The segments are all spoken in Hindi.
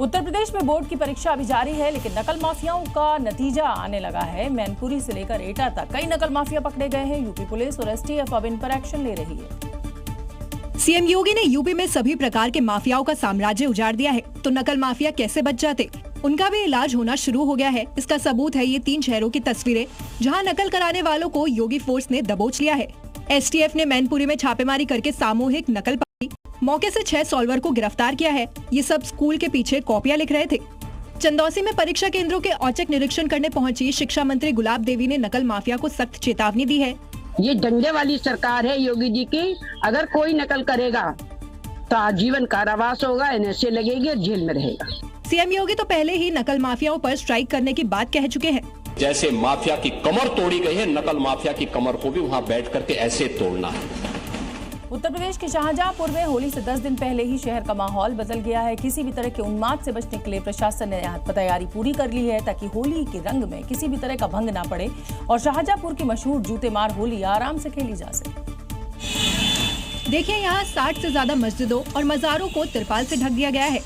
उत्तर प्रदेश में बोर्ड की परीक्षा अभी जारी है, लेकिन नकल माफियाओं का नतीजा आने लगा है। मैनपुरी से लेकर एटा तक कई नकल माफिया पकड़े गए हैं। यूपी पुलिस और एसटीएफ अब इन पर एक्शन ले रही है। सीएम योगी ने यूपी में सभी प्रकार के माफियाओं का साम्राज्य उजाड़ दिया है, तो नकल माफिया कैसे बच जाते? उनका भी इलाज होना शुरू हो गया है। इसका सबूत है ये 3 शहरों की तस्वीरें, जहां नकल कराने वालों को योगी फोर्स ने दबोच लिया है। एसटीएफ ने मैनपुरी में छापेमारी करके सामूहिक नकल पकड़ी। मौके से 6 सॉल्वर को गिरफ्तार किया है। ये सब स्कूल के पीछे कॉपियां लिख रहे थे। चंदौसी में परीक्षा केंद्रों के औचक निरीक्षण करने पहुंची शिक्षा मंत्री गुलाब देवी ने नकल माफिया को सख्त चेतावनी दी है। ये डंडे वाली सरकार है योगी जी की। अगर कोई नकल करेगा तो आजीवन कारावास होगा, एनएसए लगेगी और जेल में रहेगा। सीएम योगी तो पहले ही नकल माफियाओं पर स्ट्राइक करने की बात कह चुके हैं। जैसे माफिया की कमर तोड़ी गई है, नकल माफिया की कमर को भी वहां बैठ करके ऐसे तोड़ना है। उत्तर प्रदेश के शाहजहांपुर में होली से 10 दिन पहले ही शहर का माहौल बदल गया है। किसी भी तरह के उन्माद से बचने के लिए प्रशासन ने यहाँ तैयारी पूरी कर ली है, ताकि होली के रंग में किसी भी तरह का भंग ना पड़े और शाहजहांपुर की मशहूर जूते मार होली आराम से खेली जा सके। देखिए, यहाँ 60 से ज्यादा मस्जिदों और मज़ारों को तिरपाल से ढक दिया गया है।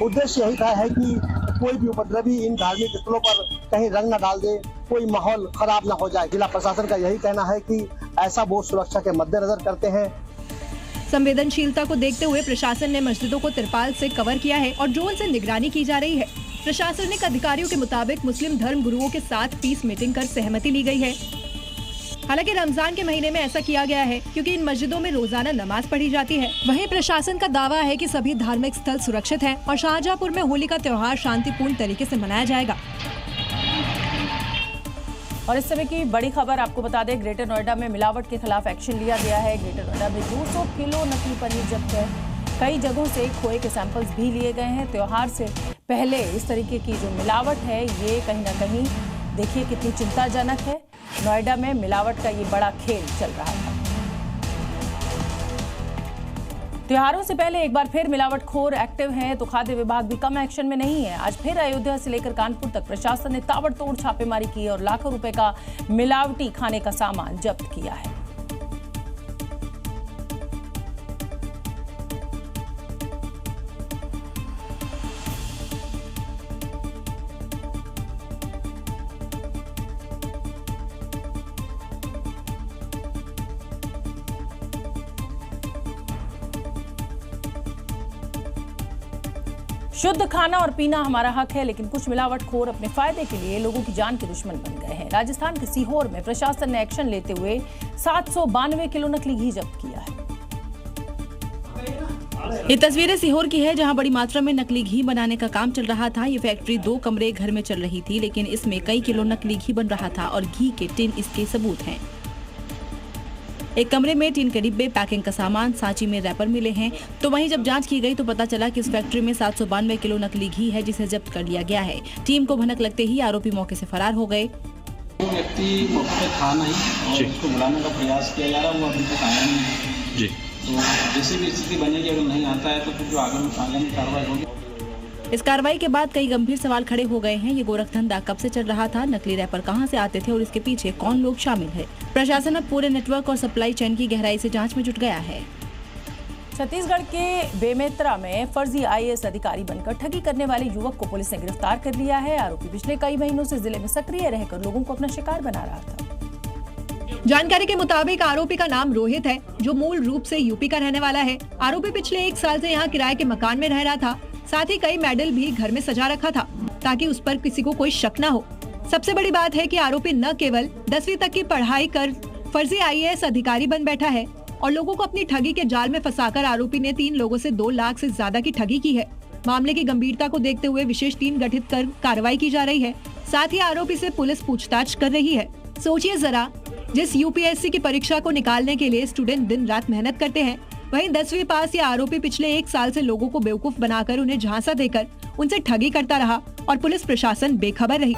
उद्देश्य यही था है कि कोई भी उपद्रवी इन धार्मिक स्थलों पर कहीं रंग न डाल दे, कोई माहौल खराब न हो जाए। जिला प्रशासन का यही कहना है कि ऐसा वो सुरक्षा के मद्देनजर करते हैं। संवेदनशीलता को देखते हुए प्रशासन ने मस्जिदों को तिरपाल से कवर किया है और ड्रोन से निगरानी की जा रही है। प्रशासनिक अधिकारियों के मुताबिक मुस्लिम धर्म गुरुओं के साथ पीस मीटिंग कर सहमति ली गई है। हालांकि रमजान के महीने में ऐसा किया गया है क्योंकि इन मस्जिदों में रोजाना नमाज पढ़ी जाती है। वहीं प्रशासन का दावा है कि सभी धार्मिक स्थल सुरक्षित हैं और शाहजहांपुर में होली का त्योहार शांतिपूर्ण तरीके से मनाया जाएगा। और इस समय की बड़ी खबर आपको बता दें, ग्रेटर नोएडा में मिलावट के खिलाफ एक्शन लिया गया है। ग्रेटर नोएडा में 200 किलो नकली पनीर जब्त है। कई जगहों से खोए के सैंपल्स भी लिए गए हैं। त्योहार से पहले इस तरीके की जो मिलावट है, ये कहीं ना कहीं देखिए कितनी चिंताजनक है। नोएडा में मिलावट का ये बड़ा खेल चल रहा था। त्योहारों से पहले एक बार फिर मिलावटखोर एक्टिव हैं, तो खाद्य विभाग भी कम एक्शन में नहीं है। आज फिर अयोध्या से लेकर कानपुर तक प्रशासन ने ताबड़तोड़ छापेमारी की और लाखों रुपए का मिलावटी खाने का सामान जब्त किया है। शुद्ध खाना और पीना हमारा हक है, लेकिन कुछ मिलावटखोर अपने फायदे के लिए लोगों की जान के दुश्मन बन गए हैं। राजस्थान के सीहोर में प्रशासन ने एक्शन लेते हुए 792 किलो नकली घी जब्त किया है। ये तस्वीरें सीहोर की है, जहां बड़ी मात्रा में नकली घी बनाने का काम चल रहा था। ये फैक्ट्री 2 कमरे घर में चल रही थी, लेकिन इसमें कई किलो नकली घी बन रहा था और घी के टिन इसके सबूत हैं। एक कमरे में टिन के डिब्बे, पैकिंग का सामान, सांची में रैपर मिले हैं। तो वहीं जब जांच की गई तो पता चला कि इस फैक्ट्री में 792 किलो नकली घी है, जिसे जब्त कर लिया गया है। टीम को भनक लगते ही आरोपी मौके से फरार हो गए। व्यक्ति मौके पे था नहीं और उसको बुलाने का प्रयास किया जा रहा है, वो अभी तक आया नहीं है जी। तो जैसे भी स्थिति बनेगी, अगर नहीं आता है तो फिर जो आगामी कार्रवाई होगी। इस कार्रवाई के बाद कई गंभीर सवाल खड़े हो गए हैं। ये गोरखधंधा कब से चल रहा था, नकली रैपर कहां से आते थे और इसके पीछे कौन लोग शामिल है? प्रशासन अब पूरे नेटवर्क और सप्लाई चेन की गहराई से जांच में जुट गया है। छत्तीसगढ़ के बेमेतरा में फर्जी आईएएस अधिकारी बनकर ठगी करने वाले युवक को पुलिस ने गिरफ्तार कर लिया है। आरोपी पिछले कई महीनों से जिले में सक्रिय रहकर लोगों को अपना शिकार बना रहा था। जानकारी के मुताबिक आरोपी का नाम रोहित है, जो मूल रूप से यूपी का रहने वाला है। आरोपी पिछले 1 साल से यहाँ किराए के मकान में रह रहा था। साथ ही कई मेडल भी घर में सजा रखा था, ताकि उस पर किसी को कोई शक न हो। सबसे बड़ी बात है कि आरोपी न केवल 10वीं तक की पढ़ाई कर फर्जी आईएएस अधिकारी बन बैठा है और लोगों को अपनी ठगी के जाल में फंसाकर आरोपी ने 3 लोगों से 2 लाख से ज्यादा की ठगी की है। मामले की गंभीरता को देखते हुए विशेष टीम गठित कर कार्रवाई की जा रही है। साथ ही आरोपी से पुलिस पूछताछ कर रही है। सोचिए जरा, जिस यूपीएससी की परीक्षा को निकालने के लिए स्टूडेंट दिन रात मेहनत करते हैं, वहीं 10वीं पास या आरोपी पिछले 1 साल से लोगों को बेवकूफ बनाकर उन्हें झांसा देकर उनसे ठगी करता रहा और पुलिस प्रशासन बेखबर रही।